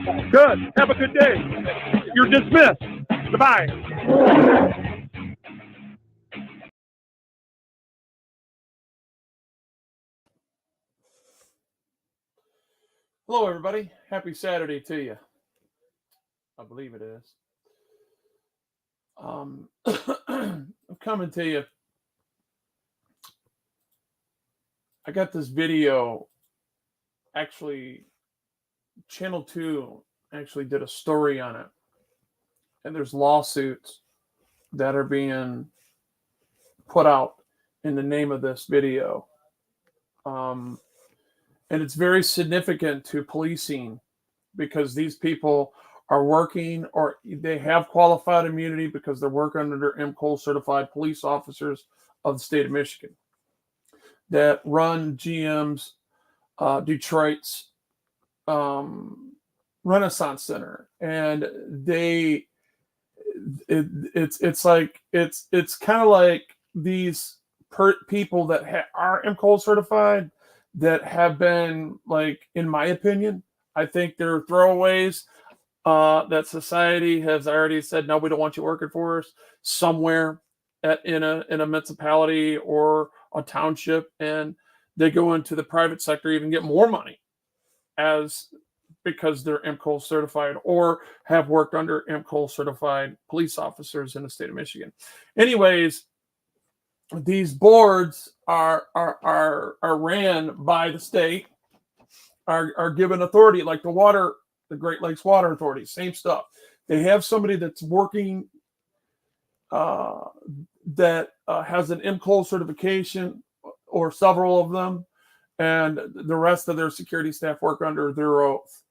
Good. Have a good day. You're dismissed. Goodbye. Hello, everybody. Happy Saturday to you. I believe it is. I'm coming to you. I got this video. Actually, Channel 2 actually did a story on it. And there's lawsuits that are being put out in the name of this video. And it's very significant to policing because these people are working or they have qualified immunity because they're working under MCOL certified police officers of the state of Michigan that run GM's Detroit's Renaissance Center. And it's kind of like these people that are MCOL certified that have been, like, in my opinion, I think they're throwaways that society has already said, no, we don't want you working for us somewhere in a municipality or a township, and they go into the private sector, even get more money because they're MCOL certified or have worked under MCOL certified police officers in the state of Michigan. Anyways, these boards are ran by the state, are given authority, like the Great Lakes Water Authority, same stuff. They have somebody that's working that has an MCOL certification or several of them, and the rest of their security staff work under their oath.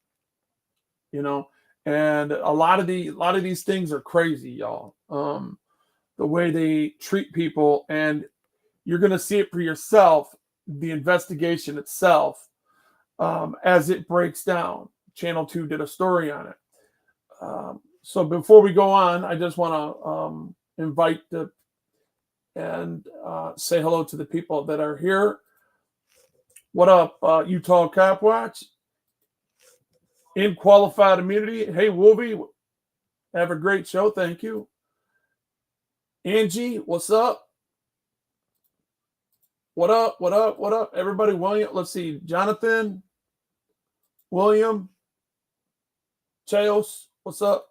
And a lot of these things are crazy, y'all. The way they treat people, and you're going to see it for yourself, the investigation itself, as it breaks down. Channel 2 did a story on it. So before we go on, I just want to invite and say hello to the people that are here. What up, Utah Cop Watch? In qualified immunity. Hey, Wolvie, have a great show. Thank you. Angie, what's up? What up? What up? What up? Everybody, William. Let's see. Jonathan, William, Chaos, what's up?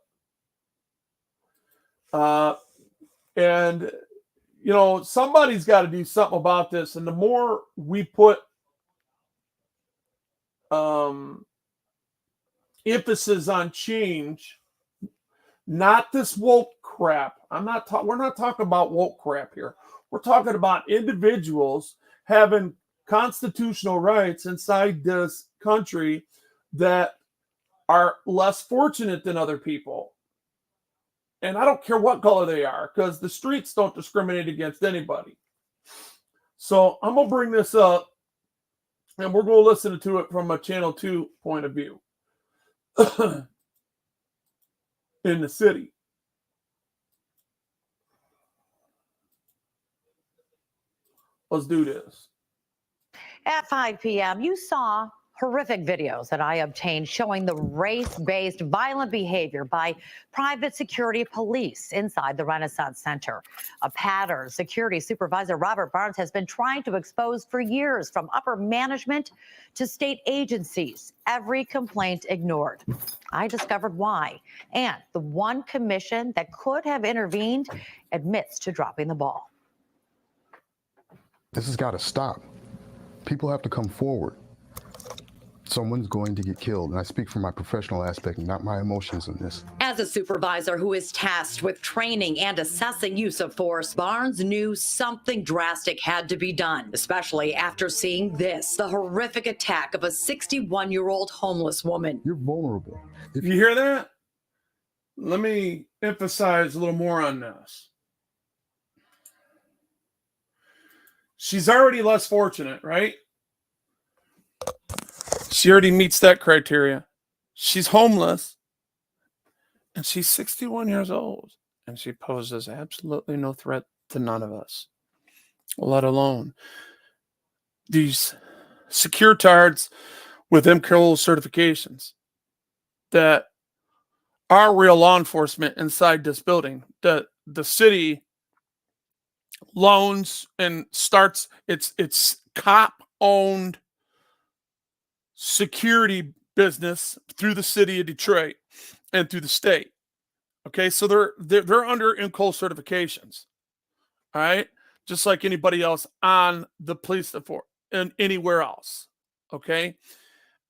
And, somebody's got to do something about this. And the more we put emphasis on change, not this woke crap. We're not talking about woke crap here. We're talking about individuals having constitutional rights inside this country that are less fortunate than other people. And I don't care what color they are, because the streets don't discriminate against anybody. So I'm going to bring this up, and we're going to listen to it from a Channel 2 point of view in the city. Let's do this. At 5 p.m., you saw horrific videos that I obtained showing the race-based violent behavior by private security police inside the Renaissance Center. A pattern security supervisor Robert Barnes has been trying to expose for years, from upper management to state agencies. Every complaint ignored. I discovered why. And the one commission that could have intervened admits to dropping the ball. This has got to stop. People have to come forward. Someone's going to get killed, and I speak from my professional aspect, not my emotions in this. As a supervisor who is tasked with training and assessing use of force, Barnes knew something drastic had to be done, especially after seeing this, the horrific attack of a 61-year-old homeless woman. You're vulnerable. If you hear that, let me emphasize a little more on this. She's already less fortunate, right? She already meets that criteria. She's homeless, and she's 61 years old, and she poses absolutely no threat to none of us, let alone these securetards with MCOL certifications. that are real law enforcement inside this building. The city loans and starts its cop owned security business through the city of Detroit and through the state. Okay, so they're under INCOL certifications. All right, just like anybody else on the police force and anywhere else. Okay,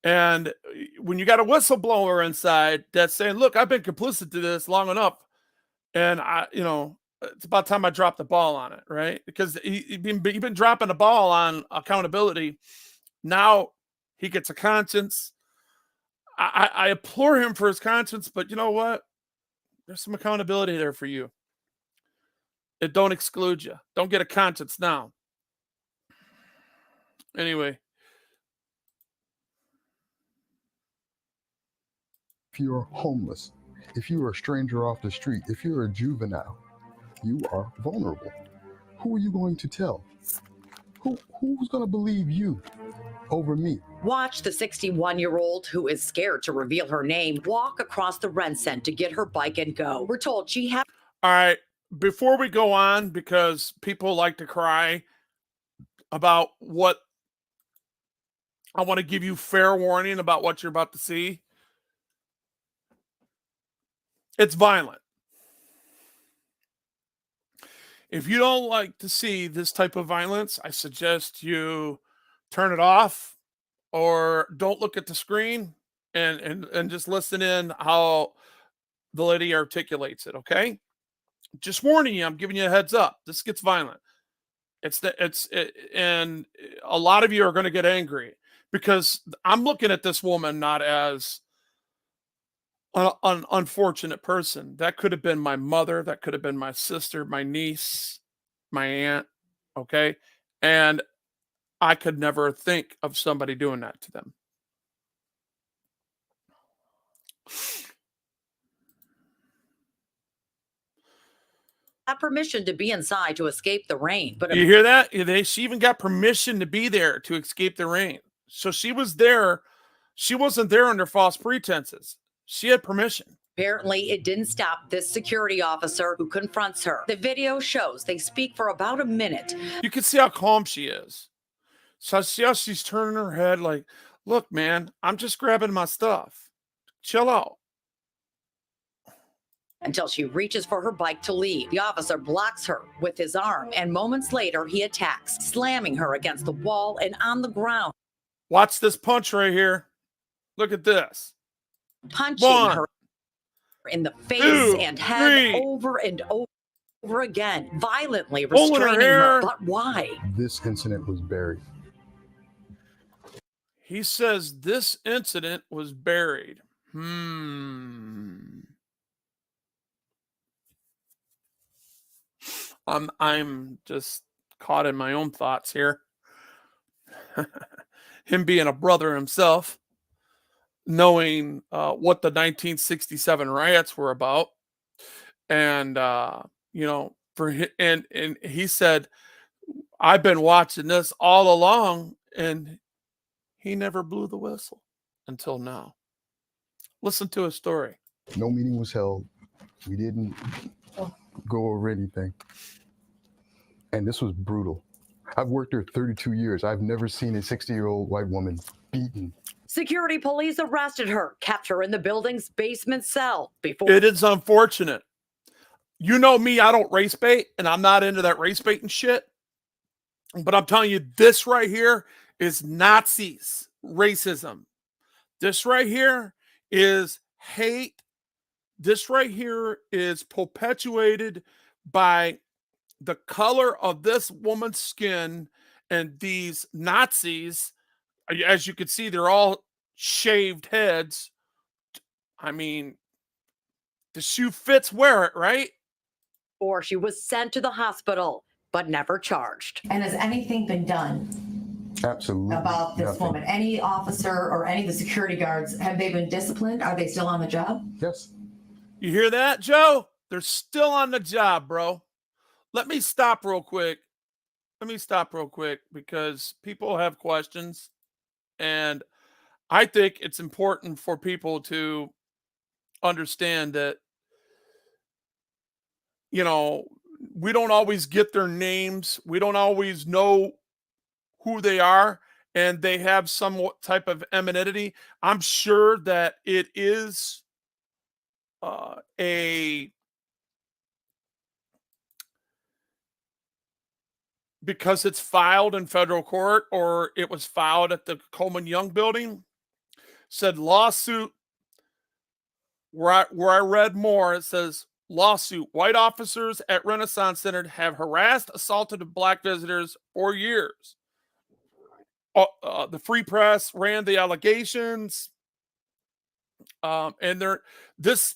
and when you got a whistleblower inside that's saying, "Look, I've been complicit to this long enough, and it's about time I dropped the ball on it," right? Because he's been dropping the ball on accountability. Now he gets a conscience. I implore him for his conscience, but you know what? There's some accountability there for you. It don't exclude you. Don't get a conscience now. Anyway. If you're homeless, if you're a stranger off the street, if you're a juvenile, you are vulnerable. Who are you going to tell? Who's going to believe you over me? Watch the 61-year-old who is scared to reveal her name walk across the rent center to get her bike and go. We're told she had. All right. Before we go on, because people like to cry about what I want to give you fair warning about what you're about to see. It's violent. If you don't like to see this type of violence, I suggest you turn it off or don't look at the screen and just listen in how the lady articulates it, okay? Just warning you, I'm giving you a heads up. This gets violent. And a lot of you are going to get angry because I'm looking at this woman not as an unfortunate person. That could have been my mother. That could have been my sister, my niece, my aunt. Okay. And I could never think of somebody doing that to them. Had permission to be inside to escape the rain. But you hear that? She even got permission to be there to escape the rain. So she was there. She wasn't there under false pretenses. She had permission. Apparently, it didn't stop this security officer who confronts her. The video shows they speak for about a minute. You can see how calm she is. So see how she's turning her head like, look, man, I'm just grabbing my stuff. Chill out. Until she reaches for her bike to leave. The officer blocks her with his arm, and moments later, he attacks, slamming her against the wall and on the ground. Watch this punch right here. Look at this. Punching her in the face and head over and over again, violently restraining her. But why? This incident was buried. He says this incident was buried. I'm just caught in my own thoughts here. Him being a brother himself, knowing what the 1967 riots were about, and and he said, I've been watching this all along, and he never blew the whistle until now. Listen to his story. No meeting was held. We didn't go over anything. And this was brutal. I've worked here 32 years. I've never seen a 60-year-old white woman beaten. Security police arrested her, kept her in the building's basement cell before. It is unfortunate. You know me, I don't race bait, and I'm not into that race bait and shit. But I'm telling you, this right here is Nazis, racism. This right here is hate. This right here is perpetuated by the color of this woman's skin, and these Nazis, as you can see, they're all shaved heads. I mean, the shoe fits, wear it, right? Or she was sent to the hospital, but never charged. And has anything been done? Absolutely. About this nothing. woman? Any officer or any of the security guards, have they been disciplined? Are they still on the job? Yes. You hear that, Joe? They're still on the job, bro. Let me stop real quick. Because people have questions, and I think it's important for people to understand that, you know, we don't always get their names. We don't always know who they are, and they have some type of amenity. I'm sure that it is a because it's filed in federal court or it was filed at the Coleman Young building, said lawsuit. Where I read more, it says lawsuit. White officers at Renaissance Center have harassed, assaulted black visitors for years. The Free Press ran the allegations, and this.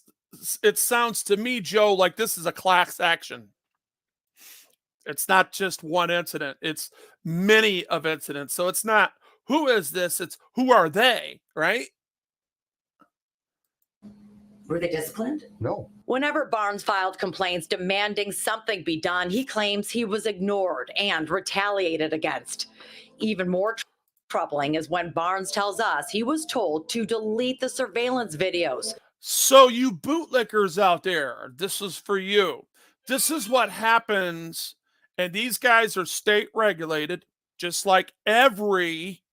It sounds to me, Joe, like this is a class action. It's not just one incident; it's many of incidents. So it's not who is this; it's who are they, right? Were they disciplined? No. Whenever Barnes filed complaints demanding something be done, he claims he was ignored and retaliated against. Even more troubling is when Barnes tells us he was told to delete the surveillance videos. So you bootlickers out there, this is for you. This is what happens, and these guys are state regulated, just like every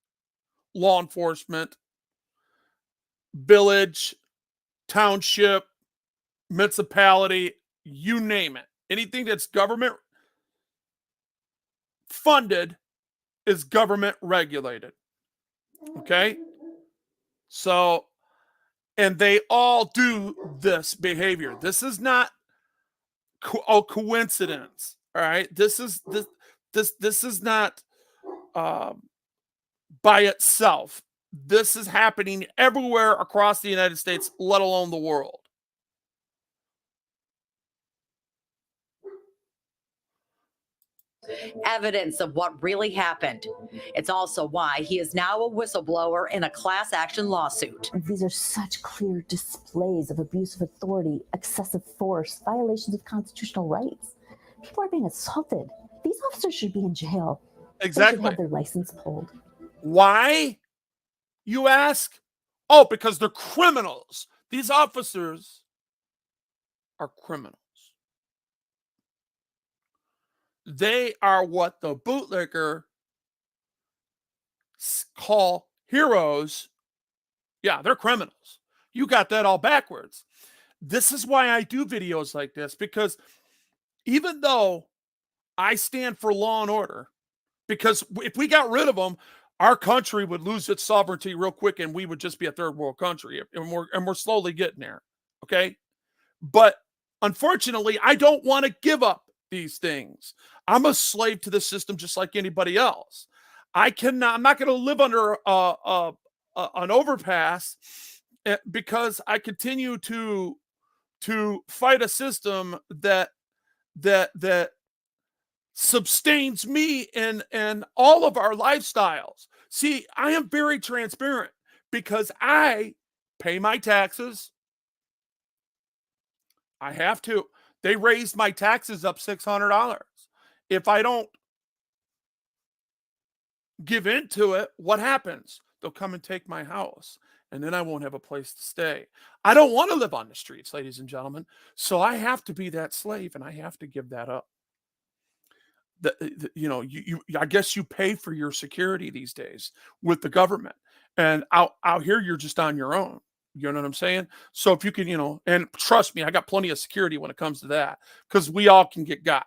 law enforcement, village, township, municipality, you name it. Anything that's government funded is government regulated. Okay? So, and they all do this behavior. This is not a coincidence. All right? This is not by itself. This is happening everywhere across the United States, let alone the world. Evidence of what really happened. It's also why he is now a whistleblower in a class action lawsuit. These are such clear displays of abuse of authority, excessive force, violations of constitutional rights. People are being assaulted. These officers should be in jail. They Exactly. should have their license pulled. Why, you ask? Oh, because they're criminals. These officers are criminals. They are what the bootlicker call heroes. Yeah, they're criminals. You got that all backwards. This is why I do videos like this, because even though I stand for law and order, because if we got rid of them, our country would lose its sovereignty real quick and we would just be a third world country. And we're slowly getting there. Okay. But unfortunately, I don't want to give up these things. I'm a slave to the system just like anybody else. I'm not going to live under an overpass because I continue to fight a system that sustains me and all of our lifestyles. See, I am very transparent because I pay my taxes. I have to. They raised my taxes up $600. If I don't give into it, what happens? They'll come and take my house, and then I won't have a place to stay. I don't want to live on the streets, ladies and gentlemen. So I have to be that slave, and I have to give that up. I guess you pay for your security these days with the government, and out here you're just on your own. You know what I'm saying? So if you can, and trust me, I got plenty of security when it comes to that, because we all can get got.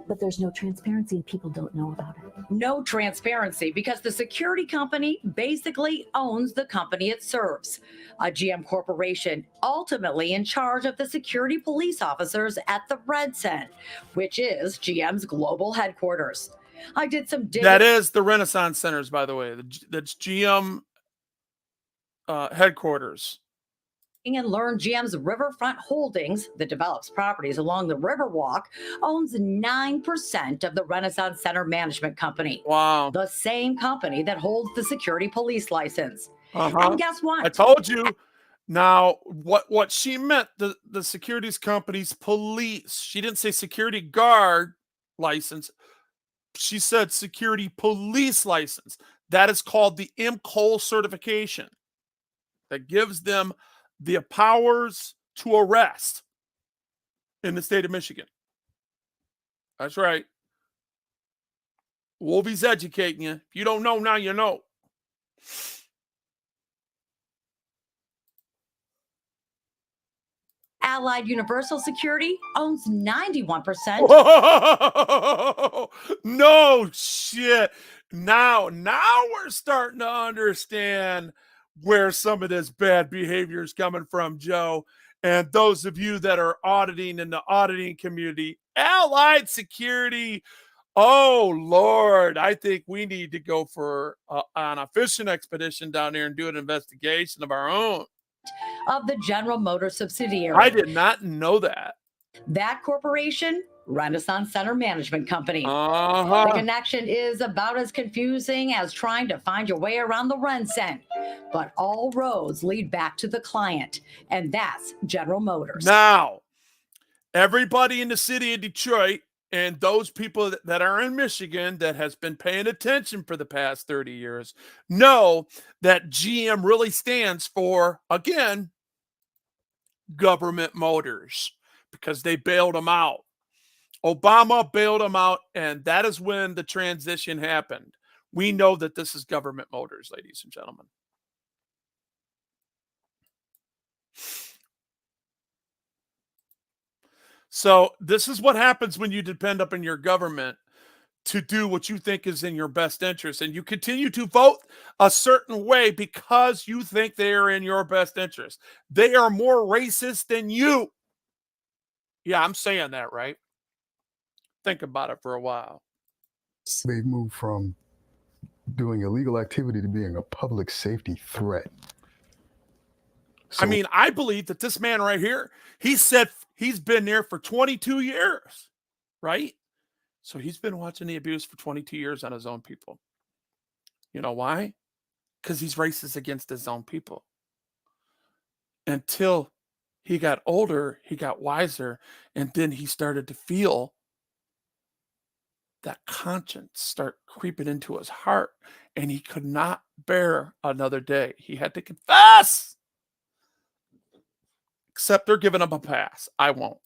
But there's no transparency and people don't know about it. No transparency because the security company basically owns the company it serves. A GM corporation ultimately in charge of the security police officers at the Red Cent, which is GM's global headquarters. I did some digging. That is the Renaissance Centers, by the way. That's GM headquarters. And learned GM's Riverfront Holdings, that develops properties along the Riverwalk, owns 9% of the Renaissance Center Management Company. Wow. The same company that holds the security police license. Uh-huh. And guess what? I told you. Now, what she meant, the securities company's police. She didn't say security guard license. She said security police license. That is called the MCOL certification. That gives them the powers to arrest in the state of Michigan. That's right. Wolvie's educating you. If you don't know, now you know. Allied Universal Security owns 91%. Whoa! No shit. Now we're starting to understand where some of this bad behavior is coming from, Joe. And those of you that are auditing in the auditing community, Allied Security, oh Lord, I think we need to go for on a fishing expedition down there and do an investigation of our own. Of the General Motors subsidiary. I did not know that. That corporation, Renaissance Center Management Company. Uh-huh. The connection is about as confusing as trying to find your way around the RenCen. But all roads lead back to the client, and that's General Motors. Now, everybody in the city of Detroit and those people that are in Michigan that has been paying attention for the past 30 years know that GM really stands for, again, government motors, because they bailed them out. Obama bailed them out, and that is when the transition happened. We know that this is government motors, ladies and gentlemen. So this is what happens when you depend upon your government to do what you think is in your best interest, and you continue to vote a certain way because you think they are in your best interest. They are more racist than you. Yeah, I'm saying that, right? Think about it for a while. They've moved from doing illegal activity to being a public safety threat. So, I mean, I believe that this man right here, he said he's been there for 22 years, right? So he's been watching the abuse for 22 years on his own people. You know why? Because he's racist against his own people. Until he got older, he got wiser, and then he started to feel that conscience start creeping into his heart, and he could not bear another day. He had to confess. Except they're giving him a pass. I won't.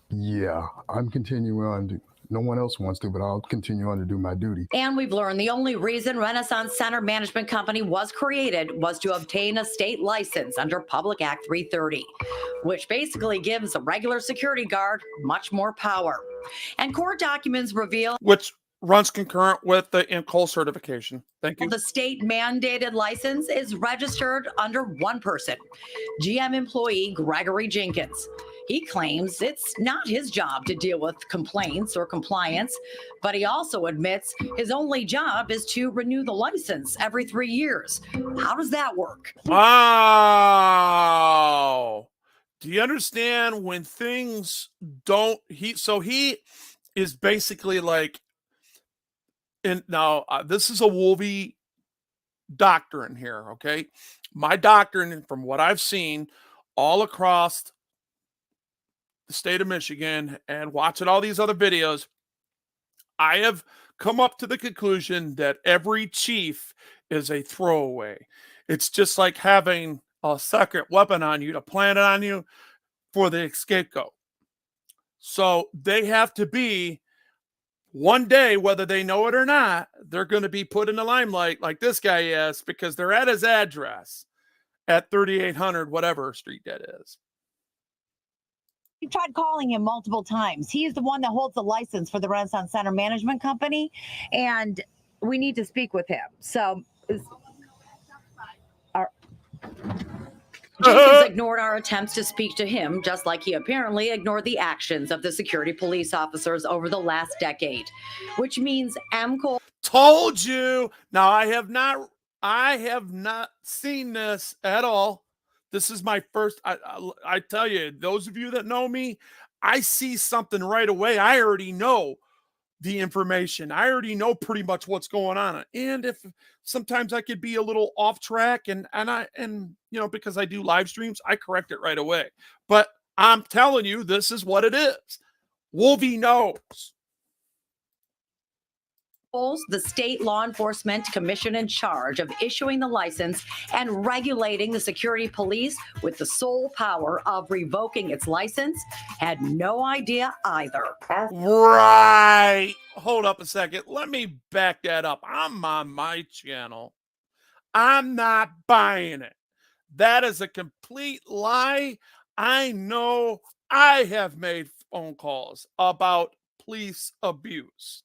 Yeah, I'm continuing on. No one else wants to, but I'll continue on to do my duty. And we've learned the only reason Renaissance Center Management Company was created was to obtain a state license under Public Act 330, which basically gives a regular security guard much more power. And court documents reveal which runs concurrent with the INCOL certification. Thank you. The state mandated license is registered under one person, GM employee Gregory Jenkins. He claims it's not his job to deal with complaints or compliance, but he also admits his only job is to renew the license every 3 years. How does that work? Wow. Do you understand when things don't, he is basically like, and now this is a Wolvie doctrine here, okay? My doctrine, from what I've seen all across the state of Michigan and watching all these other videos, I have come up to the conclusion that every chief is a throwaway. It's just like having a second weapon on you to plant it on you for the scapegoat. So they have to be, one day, whether they know it or not, they're going to be put in the limelight like this guy is, because they're at his address at 3800 whatever street that is. You tried calling him multiple times. He's the one that holds the license for the Renaissance Center Management Company, and we need to speak with him. So Jenkins ignored our attempts to speak to him, just like he apparently ignored the actions of the security police officers over the last decade, which means MCOL told you. Now I have not seen this at all. This is my first. I tell you, those of you that know me, I see something right away. I already know the information. I already know pretty much what's going on. And if sometimes I could be a little off track, and you know, because I do live streams, I correct it right away. But I'm telling you, this is what it is. Wolvie knows. The state law enforcement commission in charge of issuing the license and regulating the security police with the sole power of revoking its license had no idea either. Right. Hold up a second. Let me back that up. I'm on my channel. I'm not buying it. That is a complete lie. I know I have made phone calls about police abuse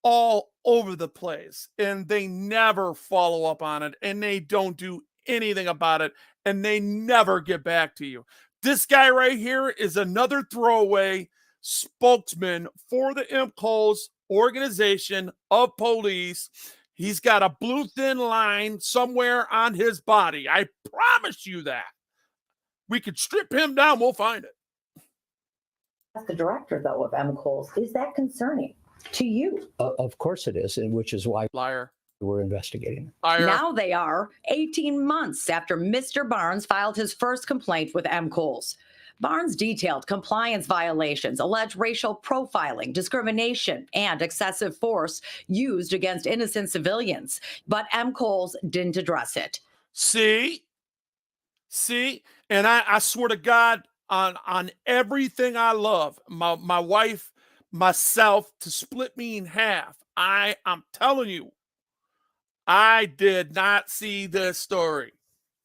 all over the place, and they never follow up on it, and they don't do anything about it, and they never get back to you. This guy right here is another throwaway spokesman for the MCOS organization of police. He's got a blue thin line somewhere on his body. I promise you that. We could strip him down. We'll find it. As the director, though, of MCOS, is that concerning to you? Of course it is, and which is why Liar. we're investigating. Liar. Now they are 18 months after Mr. Barnes filed his first complaint with MCOS. Barnes detailed compliance violations, alleged racial profiling, discrimination, and excessive force used against innocent civilians, but MCOS didn't address it. See? And I swear to God, on everything I love, my wife, myself, to split me in half. I'm telling you, I did not see this story.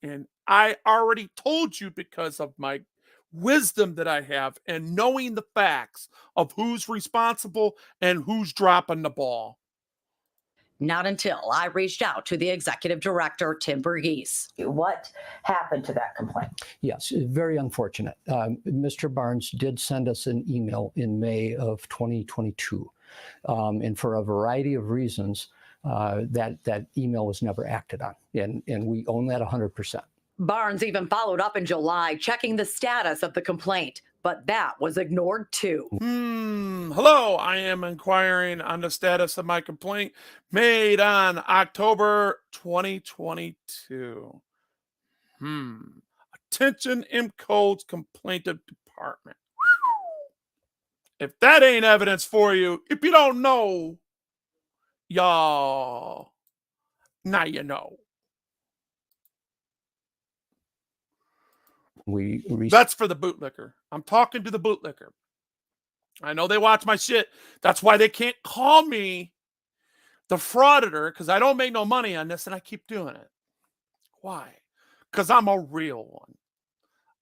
And I already told you, because of my wisdom that I have and knowing the facts of who's responsible and who's dropping the ball. Not until I reached out to the executive director, Tim Burgess. What happened to that complaint? Yes, very unfortunate. Mr. Barnes did send us an email in May of 2022. And for a variety of reasons, that email was never acted on. And we own that 100%. Barnes even followed up in July, checking the status of the complaint, but that was ignored too. Hello, I am inquiring on the status of my complaint made on October 2022. Attention MCOS Complainant Department. If that ain't evidence for you, if you don't know, y'all, now you know. That's for the bootlicker. I'm talking to the bootlicker. I know they watch my shit. That's why they can't call me the frauditor, because I don't make no money on this and I keep doing it. Why? Because I'm a real one.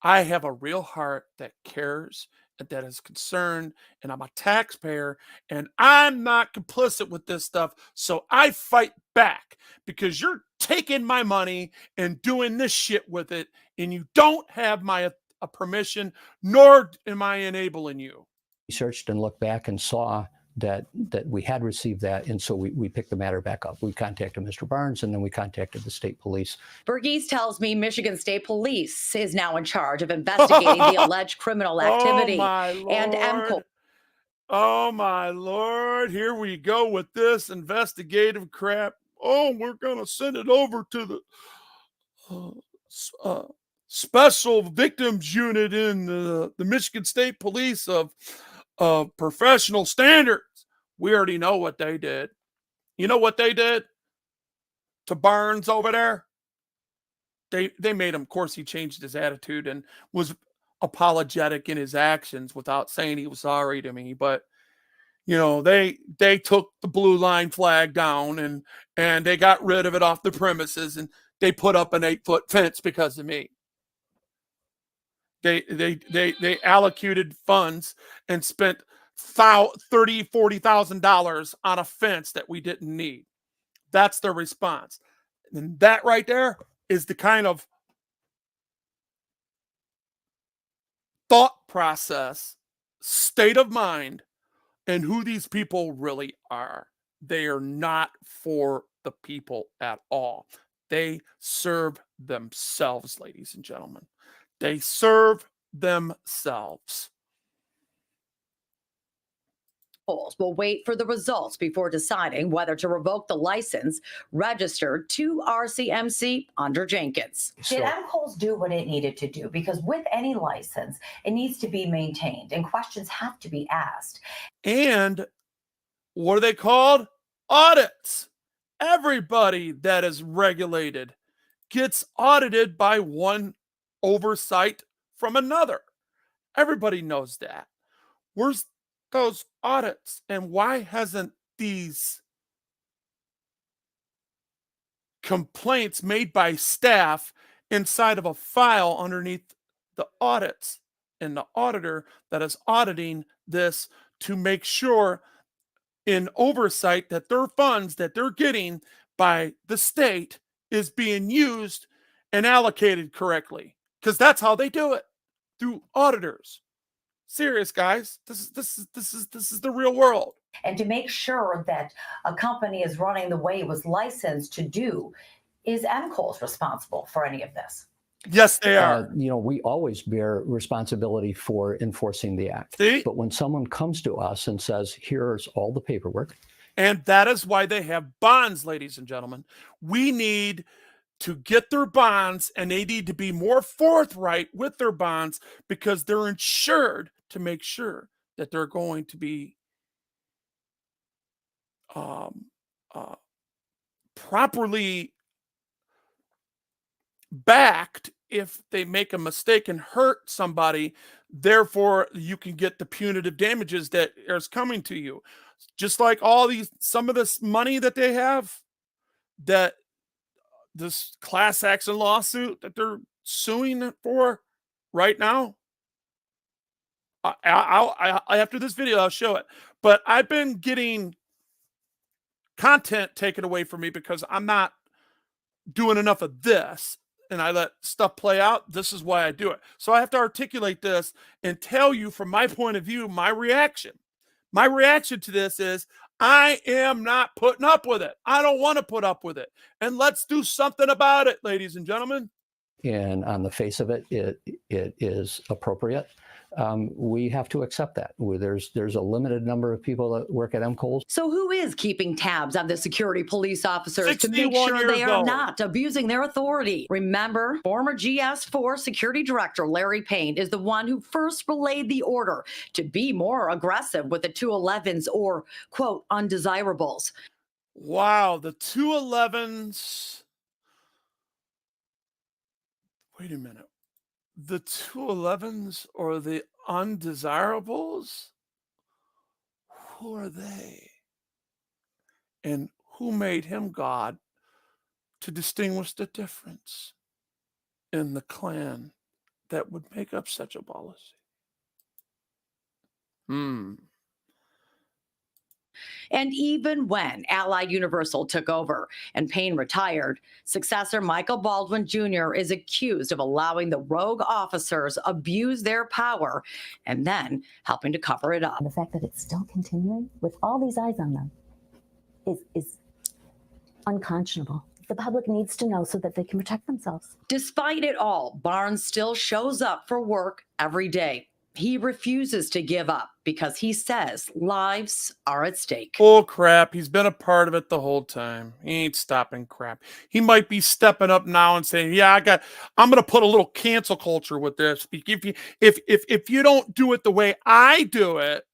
I have a real heart that cares and that is concerned, and I'm a taxpayer, and I'm not complicit with this stuff. So I fight back, because you're taking my money and doing this shit with it, and you don't have my permission, nor am I enabling you. Researched and looked back and saw that we had received that, and so we picked the matter back up. We contacted Mr. Barnes, and then we contacted the state police. Burgess tells me Michigan State Police is now in charge of investigating the alleged criminal activity. And MCOS. Oh my Lord, here we go with this investigative crap. Oh, we're gonna send it over to the special victims unit in the Michigan State Police of professional standards. We already know what they did. You know what they did to Barnes over there? They made him, of course, he changed his attitude and was apologetic in his actions without saying he was sorry to me. But, you know, they took the blue line flag down and they got rid of it off the premises, and they put up an 8-foot fence because of me. They allocated funds and spent $30,000, $40,000 on a fence that we didn't need. That's their response. And that right there is the kind of thought process, state of mind, and who these people really are. They are not for the people at all. They serve themselves, ladies and gentlemen. They serve themselves. Will wait for the results before deciding whether to revoke the license registered to RCMC under Jenkins. Did MCOS do what it needed to do? Because with any license, it needs to be maintained and questions have to be asked. And what are they called? audits. Everybody that is regulated gets audited by one oversight from another. Everybody knows that. Where's those audits? And why hasn't these complaints made by staff inside of a file underneath the audits and the auditor that is auditing this to make sure in oversight that their funds that they're getting by the state is being used and allocated correctly? Because that's how they do it, through auditors. Serious, guys. This is the real world. And to make sure that a company is running the way it was licensed to do, is MCOLS responsible for any of this? Yes, they are. We always bear responsibility for enforcing the act. See? But when someone comes to us and says, here's all the paperwork. And that is why they have bonds, ladies and gentlemen. We need to get their bonds, and they need to be more forthright with their bonds, because they're insured to make sure that they're going to be properly backed if they make a mistake and hurt somebody. Therefore, you can get the punitive damages that is coming to you. Just like some of this money that they have, that this class action lawsuit that they're suing for right now. After this video, I'll show it. But I've been getting content taken away from me because I'm not doing enough of this, and I let stuff play out. This is why I do it. So I have to articulate this and tell you from my point of view, my reaction. My reaction to this is, I am not putting up with it. I don't want to put up with it. And let's do something about it, ladies and gentlemen. And on the face of it, it is appropriate. We have to accept that. There's a limited number of people that work at MCOLS. So who is keeping tabs on the security police officers to make 61 sure they years are old. not abusing their authority? Remember, former GS4 security director Larry Payne is the one who first relayed the order to be more aggressive with the 211s, or, quote, undesirables. Wow, the 211s. Wait a minute. The 211s or the undesirables? Who are they? And who made him God to distinguish the difference in the clan that would make up such a policy? And even when Allied Universal took over and Payne retired, successor Michael Baldwin Jr. is accused of allowing the rogue officers abuse their power and then helping to cover it up. And the fact that it's still continuing with all these eyes on them is unconscionable. The public needs to know so that they can protect themselves. Despite it all, Barnes still shows up for work every day. He refuses to give up because he says lives are at stake. Oh, crap. He's been a part of it the whole time. He ain't stopping crap. He stepping up now and saying, yeah, I'm going to put a little cancel culture with this. If you don't do it the way I do it,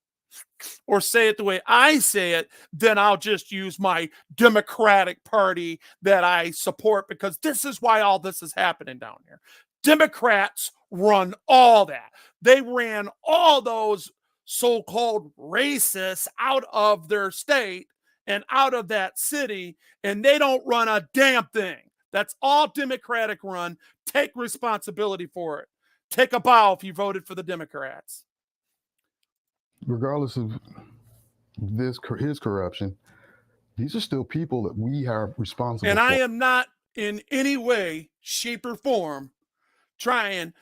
or say it the way I say it, then I'll just use my Democratic Party that I support, because this is why all this is happening down here. Democrats run all that. They ran all those so-called racists out of their state and out of that city, and they don't run a damn thing. That's all Democratic run. Take responsibility for it. Take a bow if you voted for the Democrats. Regardless of his corruption, these are still people that we are responsible And for. I am not in any way, shape, or form trying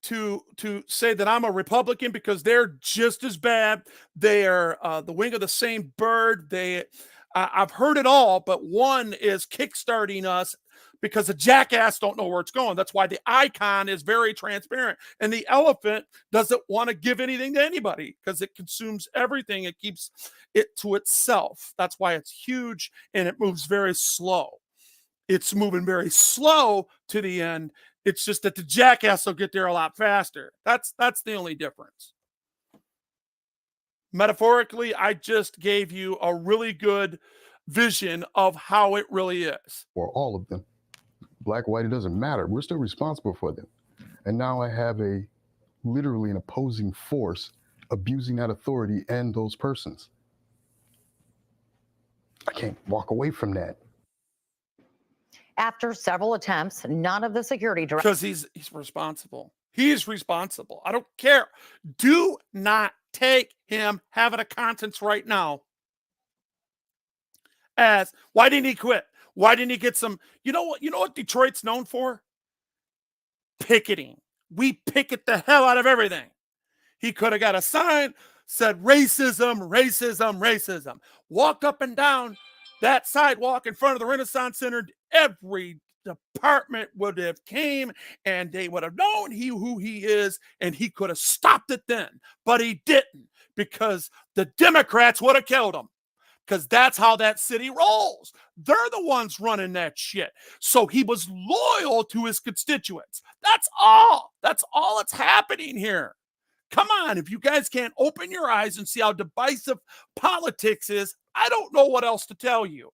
to say that I'm a Republican, because they're just as bad. They are the wing of the same bird. I've heard it all, but one is kickstarting us because the jackass don't know where it's going. That's why the icon is very transparent, and the elephant doesn't want to give anything to anybody because it consumes everything. It keeps it to itself. That's why it's huge, and it moves very slow. It's moving very slow to the end. It's just that the jackass will get there a lot faster. That's the only difference. Metaphorically, I just gave you a really good vision of how it really is. Or all of them. Black, white, it doesn't matter. We're still responsible for them. And now I have literally an opposing force abusing that authority and those persons. I can't walk away from that. After several attempts, none of the security directors. Because he's responsible. He is responsible. I don't care. Do not take him having a conscience right now. As why didn't he quit? Why didn't he get some? You know what Detroit's known for? Picketing. We picket the hell out of everything. He could have got a sign said racism, racism, racism. Walked up and down that sidewalk in front of the Renaissance Center. Every department would have came and they would have known who he is, and he could have stopped it then. But he didn't, because the Democrats would have killed him. Because that's how that city rolls. They're the ones running that shit. So he was loyal to his constituents. That's all. That's all that's happening here. Come on, if you guys can't open your eyes and see how divisive politics is, I don't know what else to tell you.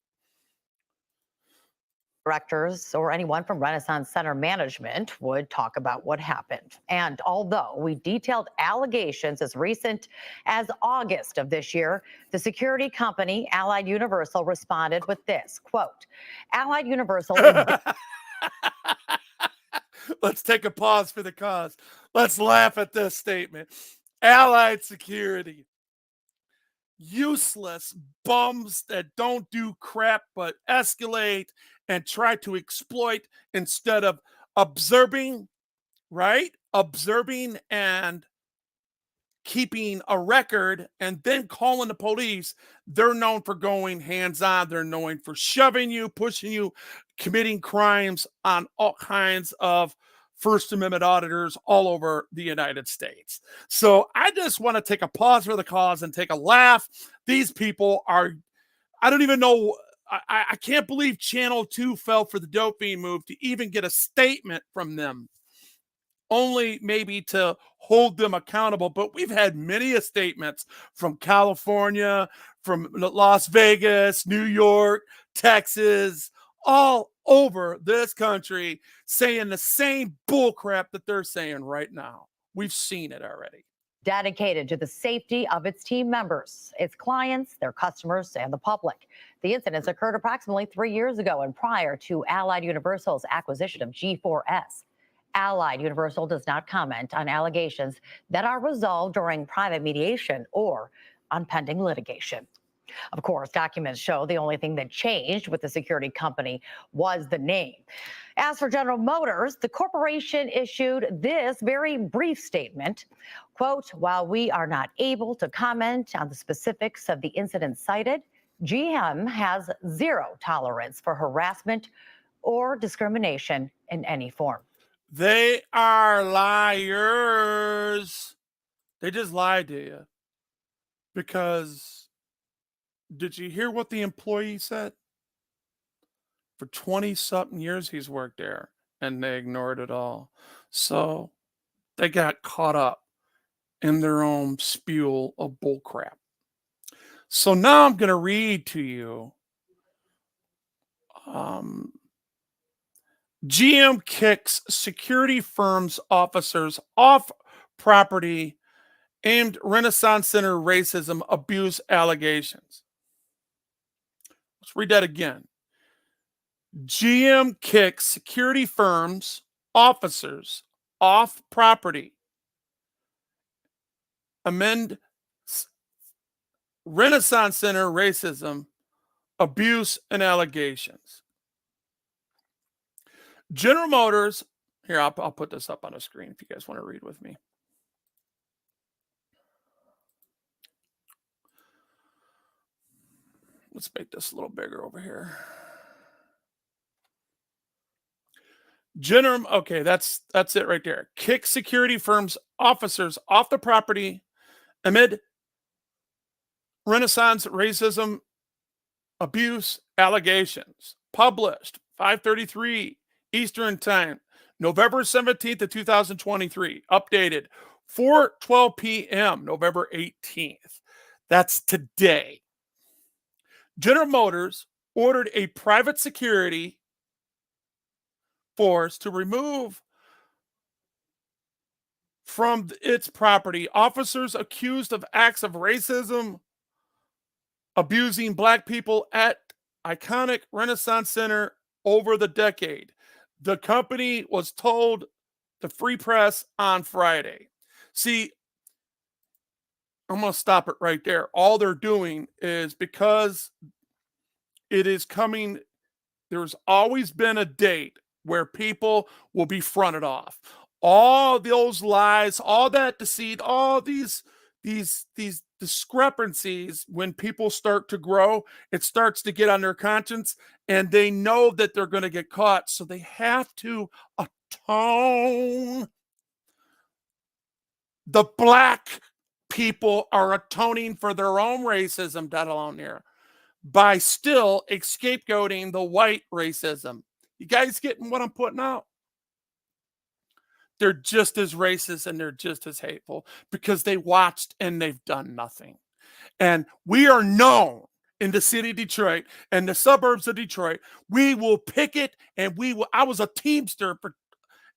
Directors or anyone from Renaissance Center management would talk about what happened. And although we detailed allegations as recent as August of this year, the security company Allied Universal responded with this, quote, Allied Universal. Let's take a pause for the cause. Let's laugh at this statement. Allied security. Useless bums that don't do crap but escalate and try to exploit instead of observing, right? Observing and keeping a record and then calling the police. They're known for going hands-on. They're known for shoving you, pushing you, committing crimes on all kinds of First Amendment auditors all over the United States. So I just want to take a pause for the cause and take a laugh. These people are, I don't even know, I can't believe Channel 2 fell for the dope fiend move to even get a statement from them, only maybe to hold them accountable. But we've had many statements from California, from Las Vegas, New York, Texas, all over this country saying the same bullcrap that they're saying right now. We've seen it already. Dedicated to the safety of its team members, its clients, their customers, and the public. The incidents occurred approximately 3 years ago and prior to Allied Universal's acquisition of G4S. Allied Universal does not comment on allegations that are resolved during private mediation or on pending litigation. Of course, documents show the only thing that changed with the security company was the name. As for General Motors, the corporation issued this very brief statement, quote, while we are not able to comment on the specifics of the incident cited, GM has zero tolerance for harassment or discrimination in any form. They are liars. They just lied to you. Because did you hear what the employee said? For 20-something years he's worked there, and they ignored it all. So they got caught up in their own spew of bullcrap. So now I'm going to read to you. GM kicks security firms officers off property aimed Renaissance Center racism abuse allegations. Let's read that again. GM kicks security firms officers off property amid Renaissance Center racism abuse and allegations. General Motors, here, I'll put this up on a screen if you guys want to read with me. Let's make this a little bigger over here. Okay, that's it right there. Kick security firms officers off the property amid Renaissance racism abuse allegations. Published 5:33 Eastern Time, November 17th of 2023. Updated 4:12 p.m. November 18th. That's today. General Motors ordered a private security force to remove from its property officers accused of acts of racism, abusing black people at iconic Renaissance Center over the decade. The company was told the Free Press on Friday. See, I'm going to stop it right there. All they're doing is because it is coming, there's always been a date where people will be fronted off. All those lies, all that deceit, all these discrepancies, when people start to grow, it starts to get on their conscience, and they know that they're going to get caught, so they have to atone. The black people are atoning for their own racism down along there by still scapegoating the white racism. You guys getting what I'm putting out? They're just as racist and they're just as hateful because they watched and they've done nothing. And we are known in the city of Detroit and the suburbs of Detroit. We will picket, and we will. I was a Teamster for,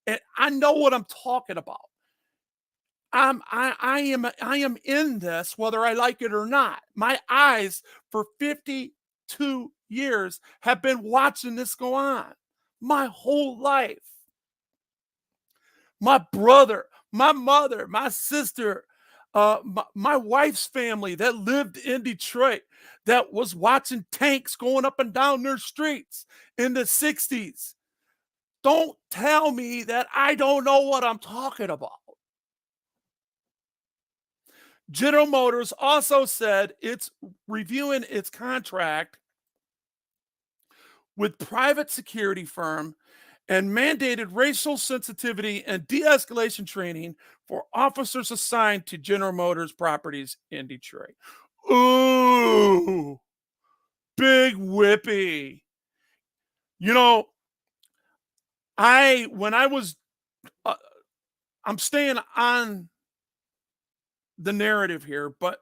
and I know what I'm talking about. I am in this whether I like it or not. My eyes for 52 years have been watching this go on my whole life. My brother, my mother, my sister, my wife's family that lived in Detroit, that was watching tanks going up and down their streets in the 60s. Don't tell me that I don't know what I'm talking about. General Motors also said it's reviewing its contract with private security firm and mandated racial sensitivity and de-escalation training for officers assigned to General Motors properties in Detroit. Ooh, big whippy. You know, when I was, I'm staying on the narrative here, but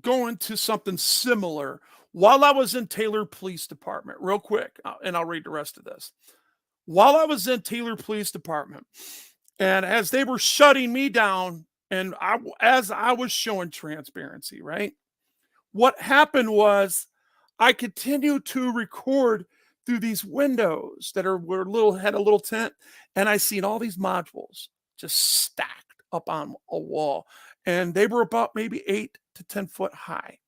going to something similar while I was in Taylor Police Department, real quick, and I'll read the rest of this. While I was in Taylor Police Department, and as they were shutting me down, and as I was showing transparency, right? What happened was I continued to record through these windows that had a little tent, and I seen all these modules just stacked up on a wall, and they were about maybe 8 to 10 foot high.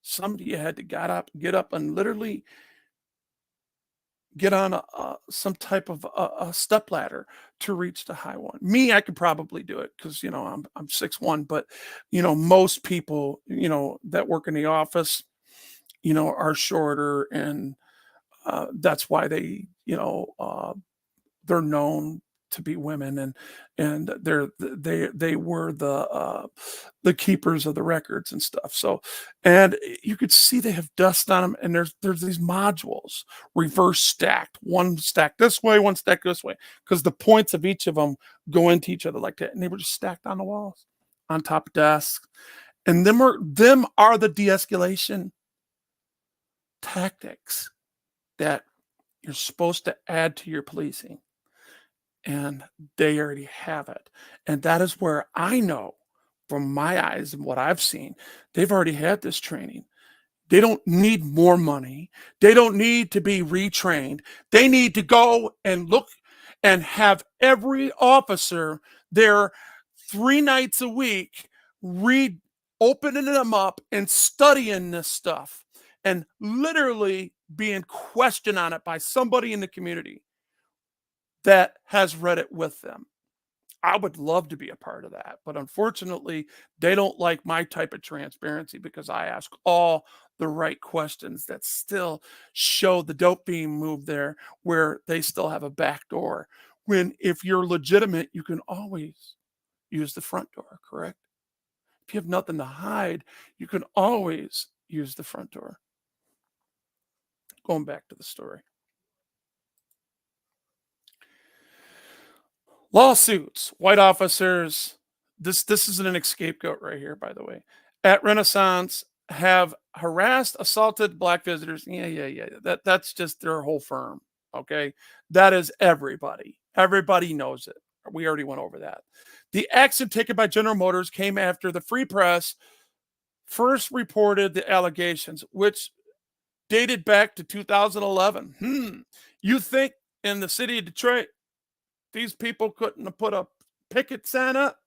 Somebody had to get up and literally get on some type of a step ladder to reach the high one. Me, I could probably do it because I'm 6'1", but most people that work in the office are shorter, and that's why they're known to be women, and they were the keepers of the records and stuff. So, and you could see they have dust on them, and there's these modules reverse stacked, one stacked this way, one stacked this way, because the points of each of them go into each other like that, and they were just stacked on the walls, on top of desks, and them are the de-escalation tactics that you're supposed to add to your policing. And they already have it. And that is where I know from my eyes and what I've seen, they've already had this training. They don't need more money. They don't need to be retrained. They need to go and look and have every officer there 3 nights a week opening them up and studying this stuff and literally being questioned on it by somebody in the community that has read it with them. I would love to be a part of that, but unfortunately, they don't like my type of transparency because I ask all the right questions that still show the dope being moved there, where they still have a back door. When if you're legitimate, you can always use the front door, correct? If you have nothing to hide, you can always use the front door. Going back to the story. Lawsuits. White officers This isn't an scapegoat right here, by the way. At Renaissance have harassed, assaulted black visitors. Yeah. That's just their whole firm. Okay. That is everybody. Everybody knows it. We already went over that. The action taken by General Motors came after the Free Press first reported the allegations, which dated back to 2011. You think in the city of Detroit, these people couldn't have put a picket sign up?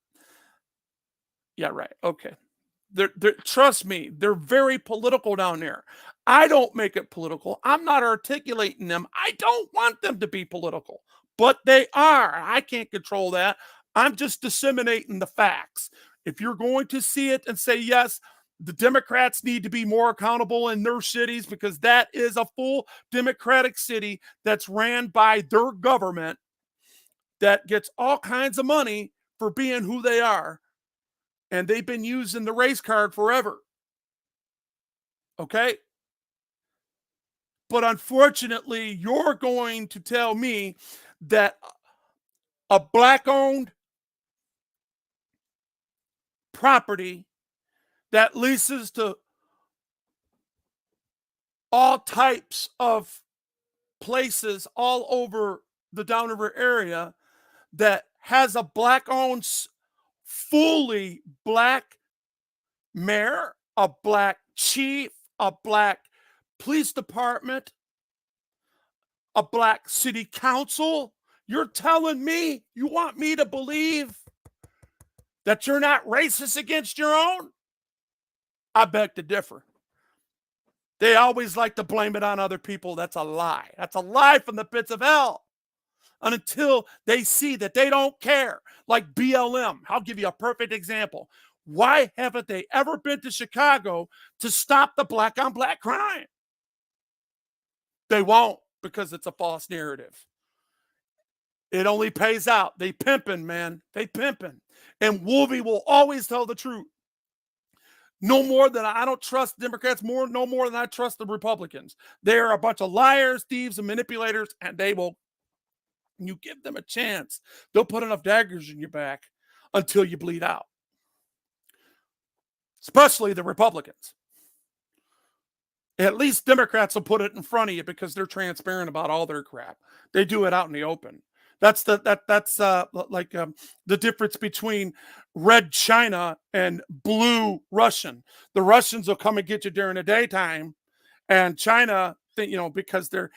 Yeah, right. Okay. Trust me, they're very political down there. I don't make it political. I'm not articulating them. I don't want them to be political, but they are. I can't control that. I'm just disseminating the facts. If you're going to see it and say, yes, the Democrats need to be more accountable in their cities because that is a full Democratic city that's ran by their government that gets all kinds of money for being who they are. And they've been using the race card forever. Okay? But unfortunately, you're going to tell me that a black-owned property that leases to all types of places all over the downriver area that has a black-owned, fully black mayor, a black chief, a black police department, a black city council. You're telling me you want me to believe that you're not racist against your own? I beg to differ. They always like to blame it on other people. That's a lie. That's a lie from the pits of hell. And until they see that they don't care, like BLM. I'll give you a perfect example. Why haven't they ever been to Chicago to stop the black on black crime? They won't, because it's a false narrative. It only pays out. They pimping, man. They pimping. And Wolvie will always tell the truth. No more than I don't trust Democrats no more than I trust the Republicans. They are a bunch of liars, thieves, and manipulators, and they will, you give them a chance, they'll put enough daggers in your back until you bleed out. Especially the Republicans. At least Democrats will put it in front of you because they're transparent about all their crap. They do it out in the open. That's the difference between red China and blue Russian. The Russians will come and get you during the daytime, and China, because they're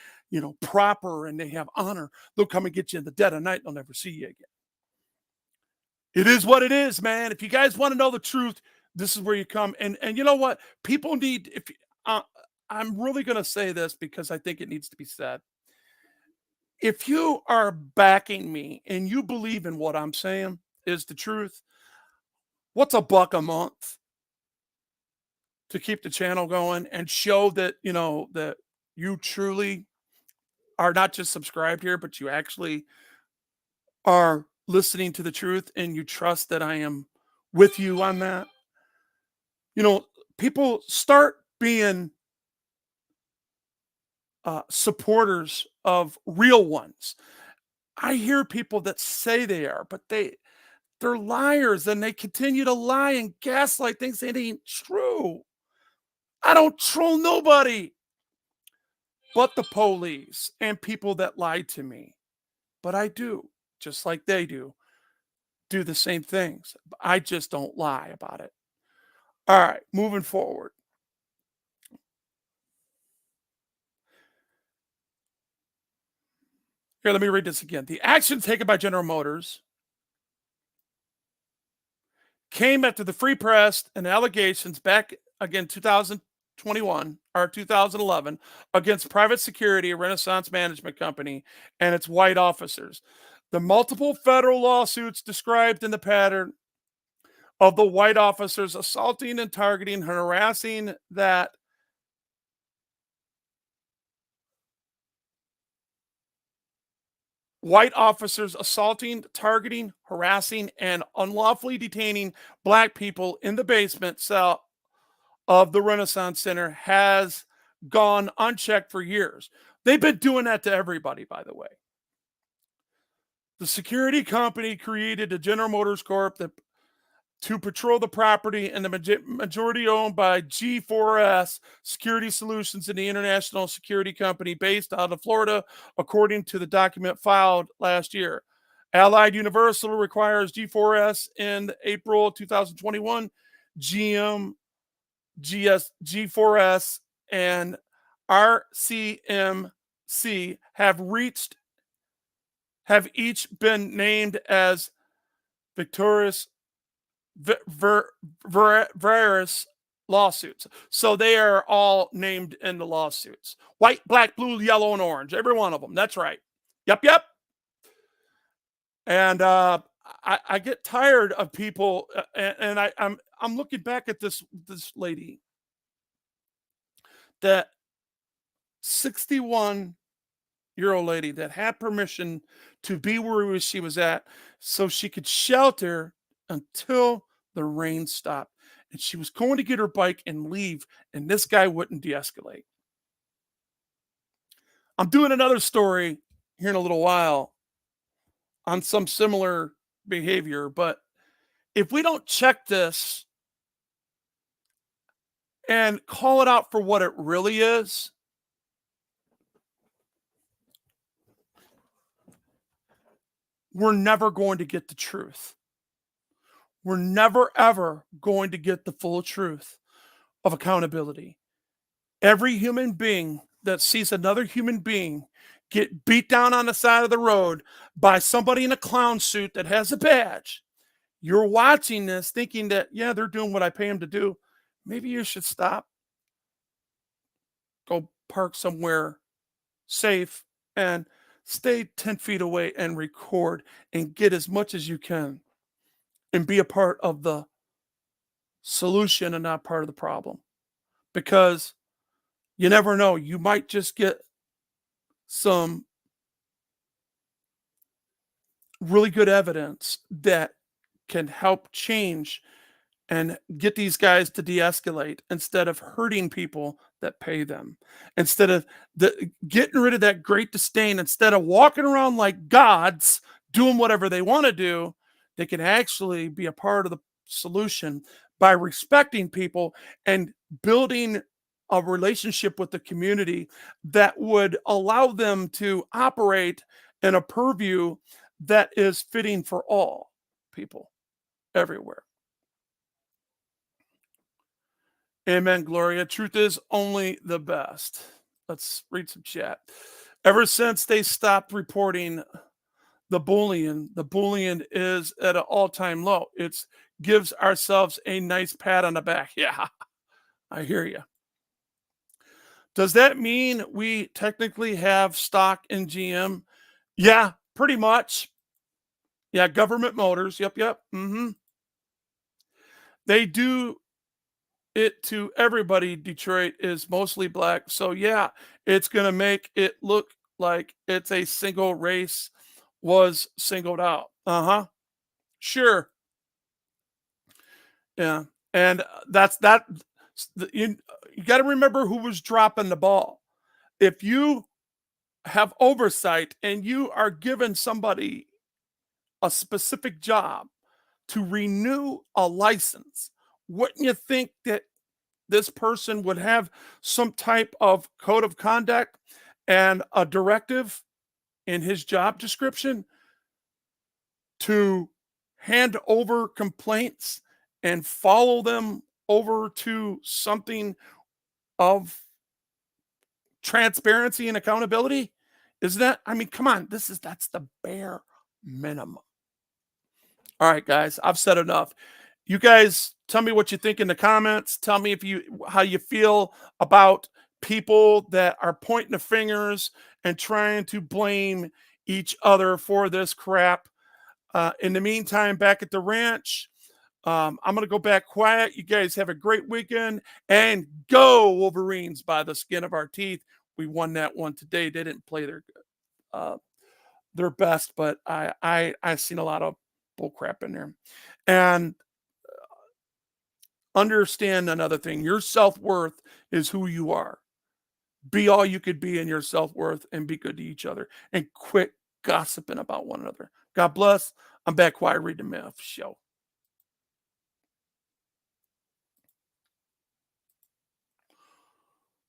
proper and they have honor, they'll come and get you in the dead of night. They'll never see you again. It is what it is, man. If you guys want to know the truth, this is where you come. And you know what? People need. I'm really going to say this because I think it needs to be said. If you are backing me and you believe in what I'm saying is the truth, what's $1 a month to keep the channel going and show that, that you truly are not just subscribed here, but you actually are listening to the truth and you trust that I am with you on that. People start being supporters of real ones. I hear people that say they are, but they're liars and they continue to lie and gaslight things that ain't true. I don't troll nobody but the police and people that lie to me. But I do, just like they do the same things. I just don't lie about it. All right, moving forward. Here, let me read this again. The action taken by General Motors came after the Free Press and allegations back again 2021 or 2011 against private security, Renaissance Management Company, and its white officers. The multiple federal lawsuits described in the pattern of the white officers assaulting and targeting, harassing that white officers assaulting, targeting, harassing, and unlawfully detaining black people in the basement cell of the Renaissance Center has gone unchecked for years. They've been doing that to everybody, by the way. The security company created a General Motors Corp that to patrol the property, and the majority owned by G4S Security Solutions and the international security company based out of Florida, according to the document filed last year. Allied Universal requires G4S in April 2021. G4S, and RCMC have each been named as victorious various lawsuits. So they are all named in the lawsuits. White, black, blue, yellow, and orange. Every one of them. That's right. Yep. And I get tired of people, and I'm looking back at this lady, that 61-year-old lady that had permission to be where she was at so she could shelter until the rain stopped. And she was going to get her bike and leave, and this guy wouldn't de-escalate. I'm doing another story here in a little while on some similar behavior, but if we don't check this and call it out for what it really is, we're never going to get the truth. We're never, ever going to get the full truth of accountability. Every human being that sees another human being get beat down on the side of the road by somebody in a clown suit that has a badge, you're watching this thinking that, yeah, they're doing what I pay them to do. Maybe you should stop, go park somewhere safe, and stay 10 feet away and record and get as much as you can and be a part of the solution and not part of the problem. Because you never know, you might just get some really good evidence that can help change and get these guys to de-escalate instead of hurting people that pay them, instead of getting rid of that great disdain, instead of walking around like gods doing whatever they want to do. They can actually be a part of the solution by respecting people and building a relationship with the community that would allow them to operate in a purview that is fitting for all people everywhere. Amen, Gloria. Truth is only the best. Let's read some chat. Ever since they stopped reporting the bullying is at an all-time low. It gives ourselves a nice pat on the back. Yeah, I hear you. Does that mean we technically have stock in GM? Yeah, pretty much. Yeah, Government Motors. Yep. Mm-hmm. They do it to everybody. Detroit is mostly black. So yeah, it's going to make it look like it's a single race was singled out. Sure. Yeah. And that's that. You got to remember who was dropping the ball. If you have oversight and you are given somebody a specific job to renew a license, wouldn't you think that this person would have some type of code of conduct and a directive in his job description to hand over complaints and follow them over to something of transparency and accountability? Isn't that, I mean, come on, that's the bare minimum. All right, guys, I've said enough. You guys tell me what you think in the comments. Tell me how you feel about people that are pointing the fingers and trying to blame each other for this crap. In the meantime, back at the ranch, I'm going to go back quiet. You guys have a great weekend, and go Wolverines by the skin of our teeth. We won that one today. They didn't play their best, but I seen a lot of bull crap in there. And understand another thing. Your self-worth is who you are. Be all you could be in your self-worth and be good to each other, and quit gossiping about one another. God bless. I'm back quiet reading the mail show.